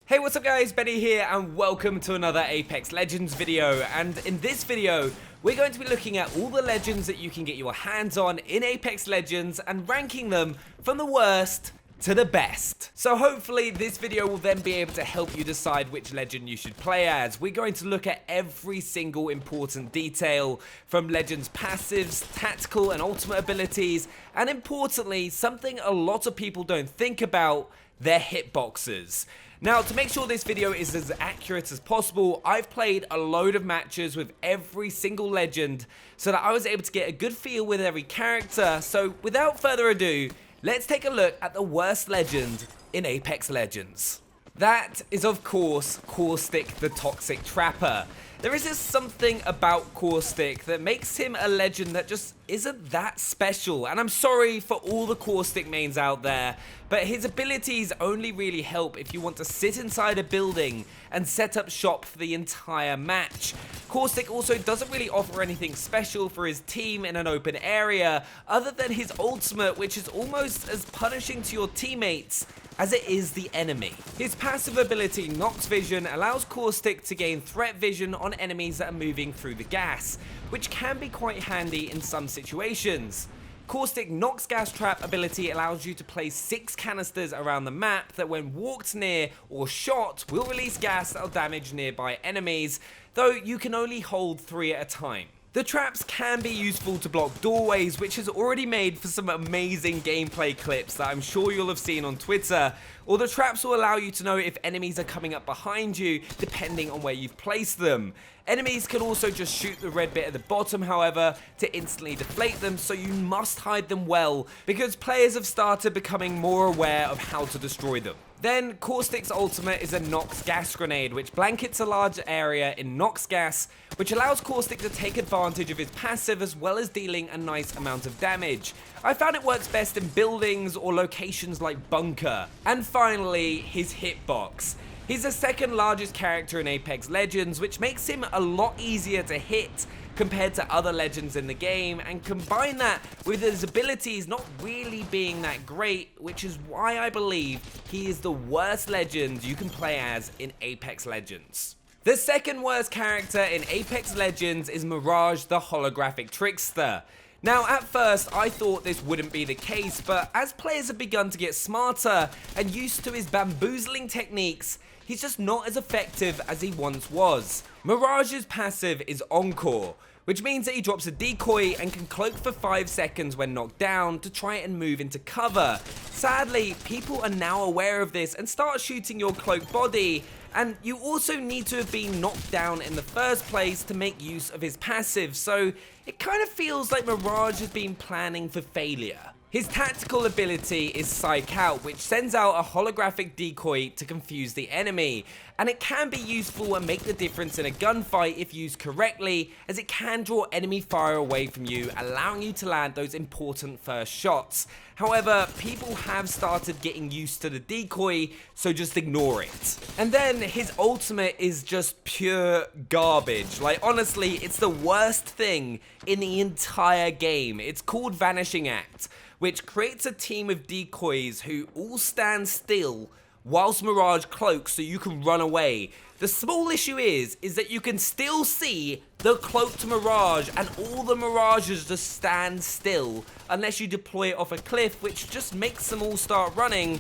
Hey, what's up guys, Benny here and welcome to another Apex Legends video. And in this video, we're going to be looking at all the legends that you can get your hands on in Apex Legends and ranking them from the worst to the best. So hopefully this video will then be able to help you decide which legend you should play as. We're going to look at every single important detail from legends passives, tactical and ultimate abilities, and importantly, something a lot of people don't think about, their hitboxes. Now, to make sure this video is as accurate as possible, I've played a load of matches with every single legend so that I was able to get a good feel with every character. So without further ado, let's take a look at the worst legend in Apex Legends. That is, of course, Caustic the Toxic Trapper. There is just something about Caustic that makes him a legend that just isn't that special. And I'm sorry for all the Caustic mains out there, but his abilities only really help if you want to sit inside a building and set up shop for the entire match. Caustic also doesn't really offer anything special for his team in an open area, other than his ultimate, which is almost as punishing to your teammates as it is the enemy. His passive ability, Nox Vision, allows Caustic to gain threat vision on enemies that are moving through the gas, which can be quite handy in some situations. Caustic Nox Gas Trap ability allows you to place 6 canisters around the map that when walked near or shot will release gas that will damage nearby enemies, though you can only hold 3 at a time. The traps can be useful to block doorways, which has already made for some amazing gameplay clips that I'm sure you'll have seen on Twitter, or the traps will allow you to know if enemies are coming up behind you depending on where you've placed them. Enemies can also just shoot the red bit at the bottom, however, to instantly deflate them, so you must hide them well because players have started becoming more aware of how to destroy them. Then, Caustic's ultimate is a Nox Gas Grenade, which blankets a large area in Nox Gas, which allows Caustic to take advantage of his passive as well as dealing a nice amount of damage. I found it works best in buildings or locations like Bunker. And finally, his hitbox. He's the second largest character in Apex Legends, which makes him a lot easier to hit compared to other legends in the game, and combine that with his abilities not really being that great, which is why I believe he is the worst legend you can play as in Apex Legends. The second worst character in Apex Legends is Mirage the Holographic Trickster. Now, at first, I thought this wouldn't be the case, but as players have begun to get smarter and used to his bamboozling techniques, he's just not as effective as he once was. Mirage's passive is Encore, which means that he drops a decoy and can cloak for 5 seconds when knocked down to try and move into cover. Sadly, people are now aware of this and start shooting your cloaked body, and you also need to have been knocked down in the first place to make use of his passive, so it kind of feels like Mirage has been planning for failure. His tactical ability is Psych Out, which sends out a holographic decoy to confuse the enemy, and it can be useful and make the difference in a gunfight if used correctly, as it can draw enemy fire away from you, allowing you to land those important first shots. However, people have started getting used to the decoy, so just ignore it. And then his ultimate is just pure garbage. Like, honestly, it's the worst thing in the entire game. It's called Vanishing Act, which creates a team of decoys who all stand still whilst Mirage cloaks so you can run away. The small issue is that you can still see the cloaked Mirage, and all the Mirages just stand still unless you deploy it off a cliff, which just makes them all start running,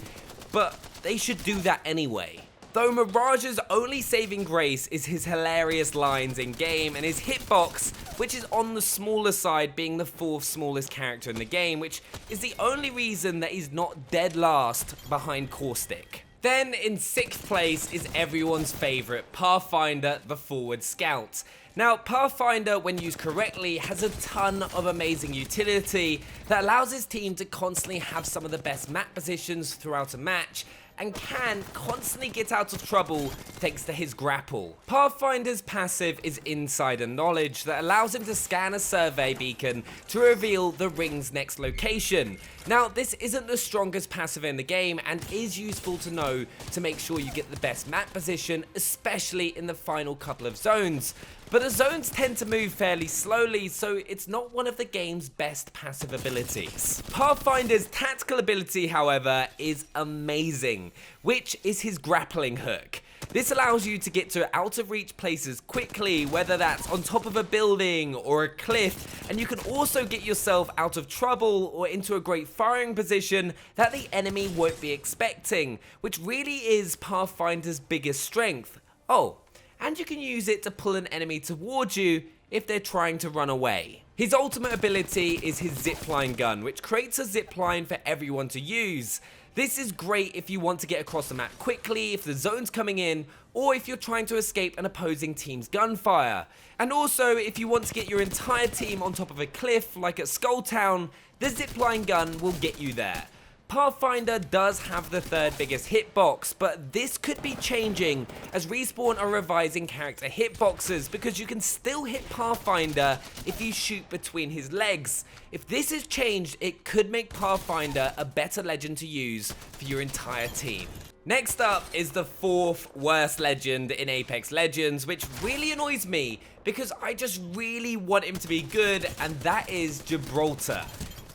but they should do that anyway. Though Mirage's only saving grace is his hilarious lines in game and his hitbox, which is on the smaller side, being the 4th smallest character in the game, which is the only reason that he's not dead last behind Caustic. Then in 6th place is everyone's favourite, Pathfinder the Forward Scout. Now, Pathfinder, when used correctly, has a ton of amazing utility that allows his team to constantly have some of the best map positions throughout a match, and can constantly get out of trouble thanks to his grapple. Pathfinder's passive is insider knowledge that allows him to scan a survey beacon to reveal the ring's next location. Now, this isn't the strongest passive in the game and is useful to know to make sure you get the best map position, especially in the final couple of zones. But the zones tend to move fairly slowly, so it's not one of the game's best passive abilities. Pathfinder's tactical ability, however, is amazing, which is his grappling hook. This allows you to get to out of reach places quickly, whether that's on top of a building or a cliff, and you can also get yourself out of trouble or into a great firing position that the enemy won't be expecting, which really is Pathfinder's biggest strength. Oh, and you can use it to pull an enemy towards you if they're trying to run away. His ultimate ability is his zipline gun, which creates a zipline for everyone to use. This is great if you want to get across the map quickly, if the zone's coming in, or if you're trying to escape an opposing team's gunfire. And also, if you want to get your entire team on top of a cliff, like at Skull Town, the zipline gun will get you there. Pathfinder does have the third biggest hitbox, but this could be changing as Respawn are revising character hitboxes because you can still hit Pathfinder if you shoot between his legs. If this is changed, it could make Pathfinder a better legend to use for your entire team. Next up is the fourth worst legend in Apex Legends, which really annoys me because I just really want him to be good, and that is Gibraltar.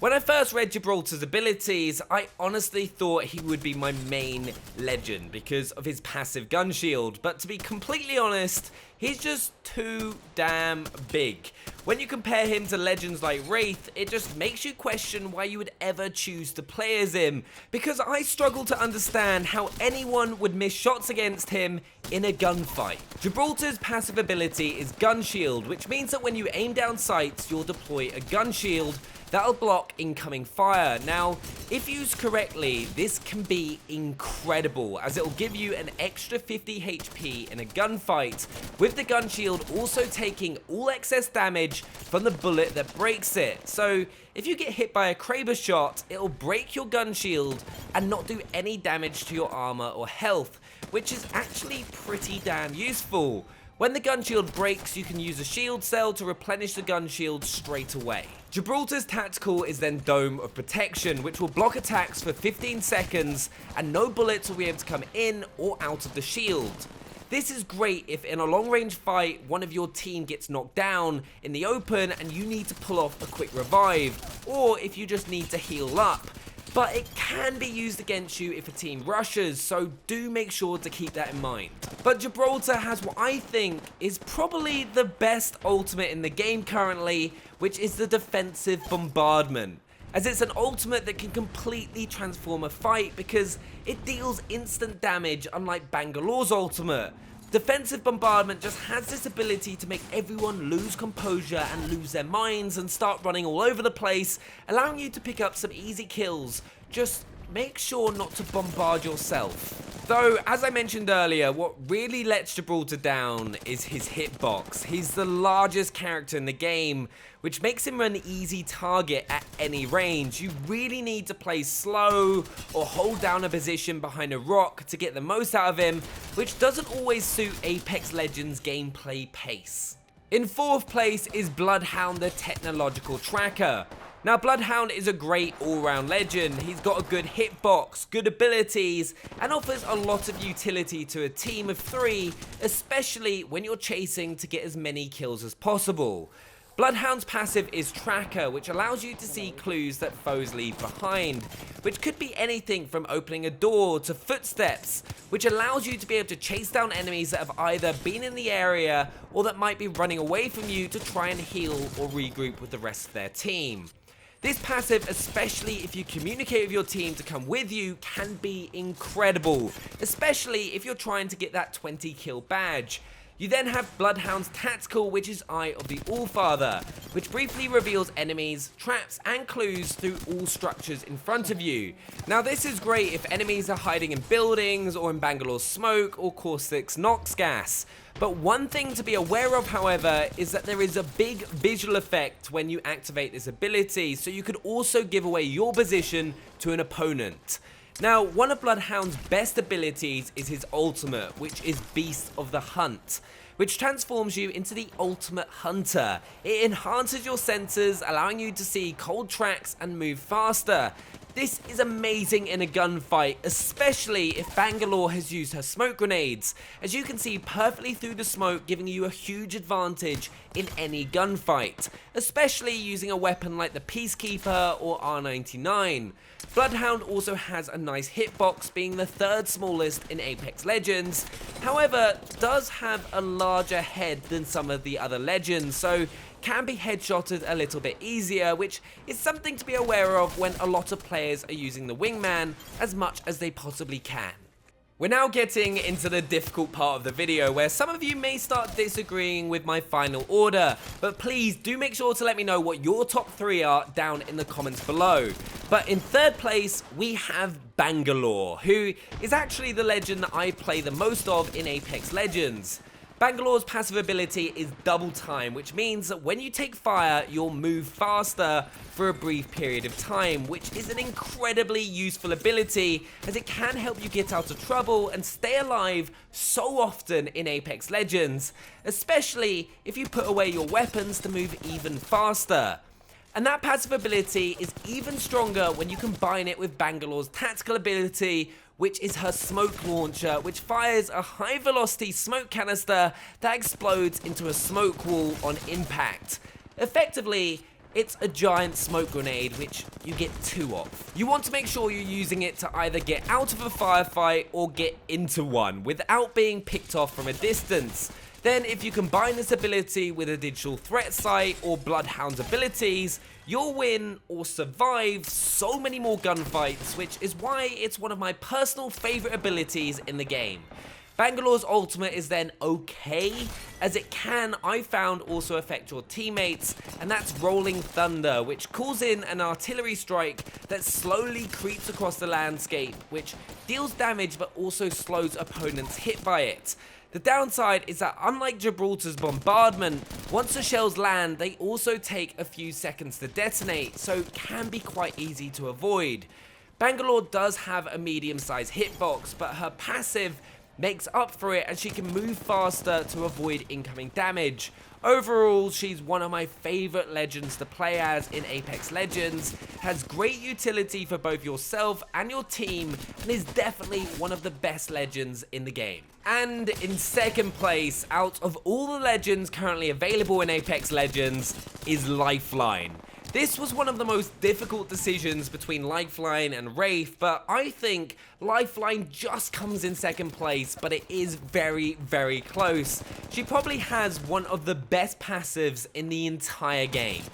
When I first read Gibraltar's abilities, I honestly thought he would be my main legend because of his passive gun shield, but to be completely honest, he's just too damn big. When you compare him to legends like Wraith, it just makes you question why you would ever choose to play as him, because I struggle to understand how anyone would miss shots against him in a gunfight. Gibraltar's passive ability is gun shield, which means that when you aim down sights, you'll deploy a gun shield that'll block incoming fire. Now, if used correctly, this can be incredible, as it'll give you an extra 50 HP in a gunfight, with the gun shield also taking all excess damage from the bullet that breaks it. So, if you get hit by a Kraber shot, it'll break your gun shield and not do any damage to your armor or health, which is actually pretty damn useful. When the gun shield breaks, you can use a shield cell to replenish the gun shield straight away. Gibraltar's tactical is then Dome of Protection, which will block attacks for 15 seconds and no bullets will be able to come in or out of the shield. This is great if in a long range fight, one of your team gets knocked down in the open and you need to pull off a quick revive, or if you just need to heal up. But it can be used against you if a team rushes, so do make sure to keep that in mind. But Gibraltar has what I think is probably the best ultimate in the game currently, which is the Defensive Bombardment, as it's an ultimate that can completely transform a fight because it deals instant damage, unlike Bangalore's ultimate. Defensive Bombardment just has this ability to make everyone lose composure and lose their minds and start running all over the place, allowing you to pick up some easy kills. Just make sure not to bombard yourself. Though, as I mentioned earlier, what really lets Gibraltar down is his hitbox. He's the largest character in the game, which makes him an easy target at any range. You really need to play slow or hold down a position behind a rock to get the most out of him, which doesn't always suit Apex Legends gameplay pace. In fourth place is Bloodhound the Technological Tracker. Now, Bloodhound is a great all-round legend. He's got a good hitbox, good abilities, and offers a lot of utility to a team of 3, especially when you're chasing to get as many kills as possible. Bloodhound's passive is Tracker, which allows you to see clues that foes leave behind, which could be anything from opening a door to footsteps, which allows you to be able to chase down enemies that have either been in the area or that might be running away from you to try and heal or regroup with the rest of their team. This passive, especially if you communicate with your team to come with you, can be incredible, especially if you're trying to get that 20 kill badge. You then have Bloodhound's Tactical, which is Eye of the Allfather, which briefly reveals enemies, traps, and clues through all structures in front of you. Now, this is great if enemies are hiding in buildings or in Bangalore's smoke or Caustic's Nox gas. But one thing to be aware of, however, is that there is a big visual effect when you activate this ability, so you could also give away your position to an opponent. Now, one of Bloodhound's best abilities is his ultimate, which is Beast of the Hunt, which transforms you into the ultimate hunter. It enhances your senses, allowing you to see cold tracks and move faster. This is amazing in a gunfight, especially if Bangalore has used her smoke grenades, as you can see perfectly through the smoke, giving you a huge advantage in any gunfight, especially using a weapon like the Peacekeeper or R99. Bloodhound also has a nice hitbox, being the third smallest in Apex Legends, however does have a larger head than some of the other legends, so can be headshotted a little bit easier, which is something to be aware of when a lot of players are using the wingman as much as they possibly can. We're now getting into the difficult part of the video where some of you may start disagreeing with my final order, but please do make sure to let me know what your top 3 are down in the comments below. But in third place, we have Bangalore, who is actually the legend that I play the most of in Apex Legends. Bangalore's passive ability is double time, which means that when you take fire, you'll move faster for a brief period of time, which is an incredibly useful ability as it can help you get out of trouble and stay alive so often in Apex Legends, especially if you put away your weapons to move even faster. And that passive ability is even stronger when you combine it with Bangalore's tactical ability, which is her smoke launcher, which fires a high velocity smoke canister that explodes into a smoke wall on impact. Effectively, it's a giant smoke grenade, which you get 2 of. You want to make sure you're using it to either get out of a firefight or get into one without being picked off from a distance. Then if you combine this ability with a digital threat sight or Bloodhound's abilities, you'll win or survive so many more gunfights, which is why it's one of my personal favorite abilities in the game. Bangalore's ultimate is then okay, as it can, I found, also affect your teammates, and that's Rolling Thunder, which calls in an artillery strike that slowly creeps across the landscape, which deals damage but also slows opponents hit by it. The downside is that unlike Gibraltar's bombardment, once the shells land, they also take a few seconds to detonate, so can be quite easy to avoid. Bangalore does have a medium-sized hitbox, but her passive makes up for it and she can move faster to avoid incoming damage. Overall, she's one of my favorite legends to play as in Apex Legends, has great utility for both yourself and your team, and is definitely one of the best legends in the game. And in second place, out of all the legends currently available in Apex Legends, is Lifeline. This was one of the most difficult decisions between Lifeline and Wraith, but I think Lifeline just comes in second place, but it is very, very close. She probably has one of the best passives in the entire game.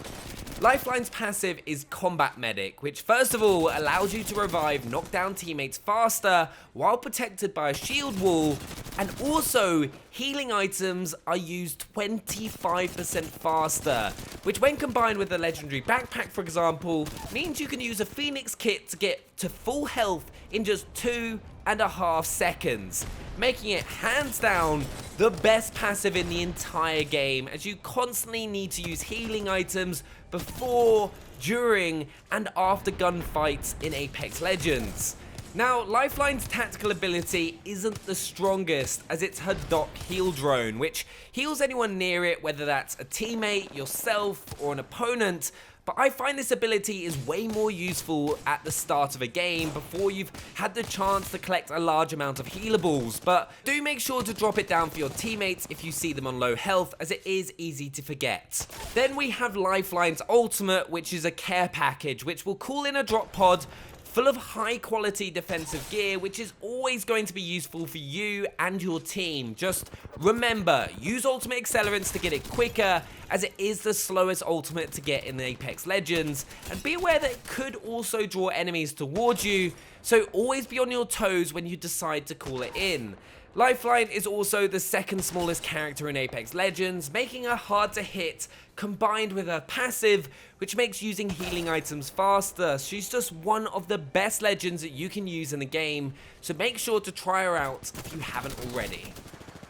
Lifeline's passive is Combat Medic, which first of all allows you to revive knockdown teammates faster while protected by a shield wall, and also healing items are used 25% faster, which when combined with a legendary backpack for example, means you can use a Phoenix kit to get to full health in just 2.5 seconds, making it hands down the best passive in the entire game, as you constantly need to use healing items before, during, and after gunfights in Apex Legends. Now, Lifeline's tactical ability isn't the strongest, as it's her dock heal drone, which heals anyone near it, whether that's a teammate, yourself, or an opponent. But I find this ability is way more useful at the start of a game before you've had the chance to collect a large amount of healables, but do make sure to drop it down for your teammates if you see them on low health, as it is easy to forget. Then we have Lifeline's ultimate, which is a care package, which will call in a drop pod full of high quality defensive gear, which is always going to be useful for you and your team. Just remember, use ultimate accelerants to get it quicker, as it is the slowest ultimate to get in Apex Legends, and be aware that it could also draw enemies towards you, so always be on your toes when you decide to call it in. Lifeline is also the second smallest character in Apex Legends, making her hard to hit, combined with her passive, which makes using healing items faster. She's just one of the best legends that you can use in the game, so make sure to try her out if you haven't already.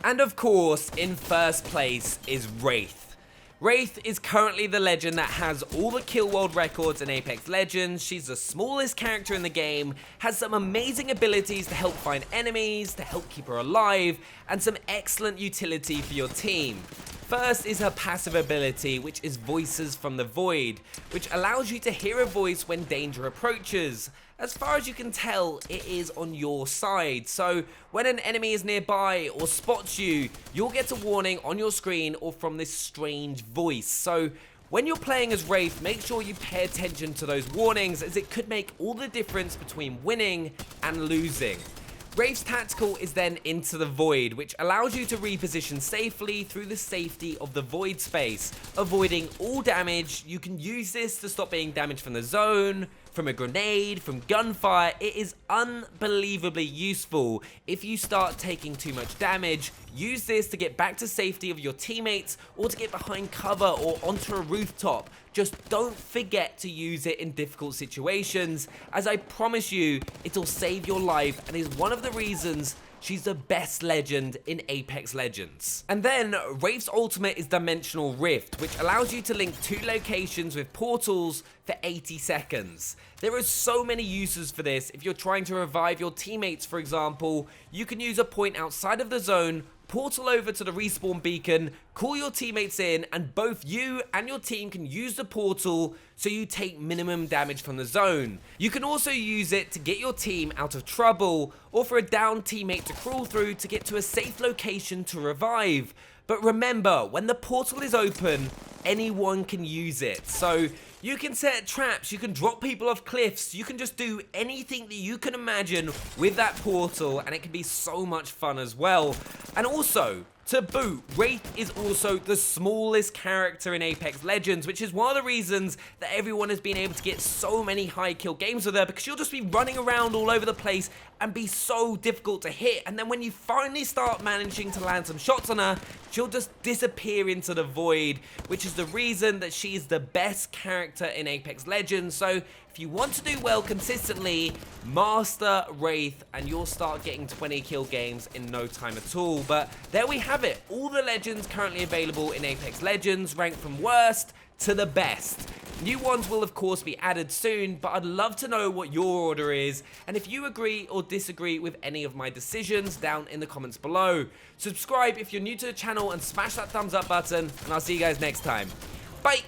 And of course, in first place is Wraith. Wraith is currently the legend that has all the kill world records in Apex Legends. She's the smallest character in the game, has some amazing abilities to help find enemies, to help keep her alive, and some excellent utility for your team. First is her passive ability, which is Voices from the Void, which allows you to hear a voice when danger approaches. As far as you can tell, it is on your side, so when an enemy is nearby or spots you, you'll get a warning on your screen or from this strange voice. So when you're playing as Wraith, make sure you pay attention to those warnings, as it could make all the difference between winning and losing. Wraith's tactical is then Into the Void, which allows you to reposition safely through the safety of the void space, avoiding all damage. You can use this to stop being damaged from the zone, from a grenade, from gunfire. It is unbelievably useful if you start taking too much damage. Use this to get back to safety of your teammates or to get behind cover or onto a rooftop. Just don't forget to use it in difficult situations, as I promise you, it'll save your life and is one of the reasons she's the best legend in Apex Legends. And then, Wraith's ultimate is Dimensional Rift, which allows you to link two locations with portals for 80 seconds. There are so many uses for this. If you're trying to revive your teammates, for example, you can use a point outside of the zone, portal over to the respawn beacon, call your teammates in, and both you and your team can use the portal so you take minimum damage from the zone. You can also use it to get your team out of trouble, or for a downed teammate to crawl through to get to a safe location to revive. But remember, when the portal is open, anyone can use it. So you can set traps, you can drop people off cliffs, you can just do anything that you can imagine with that portal, and it can be so much fun as well. And also, to boot, Wraith is also the smallest character in Apex Legends, which is one of the reasons that everyone has been able to get so many high kill games with her, because she'll just be running around all over the place and be so difficult to hit. And then when you finally start managing to land some shots on her, she'll just disappear into the void, which is the reason that she is the best character in Apex Legends. So if you want to do well consistently, master Wraith and you'll start getting 20 kill games in no time at all. But there we have it, all the legends currently available in Apex Legends, ranked from worst to the best. New ones will of course be added soon, but I'd love to know what your order is, and if you agree or disagree with any of my decisions down in the comments below. Subscribe if you're new to the channel and smash that thumbs up button, and I'll see you guys next time. Bye!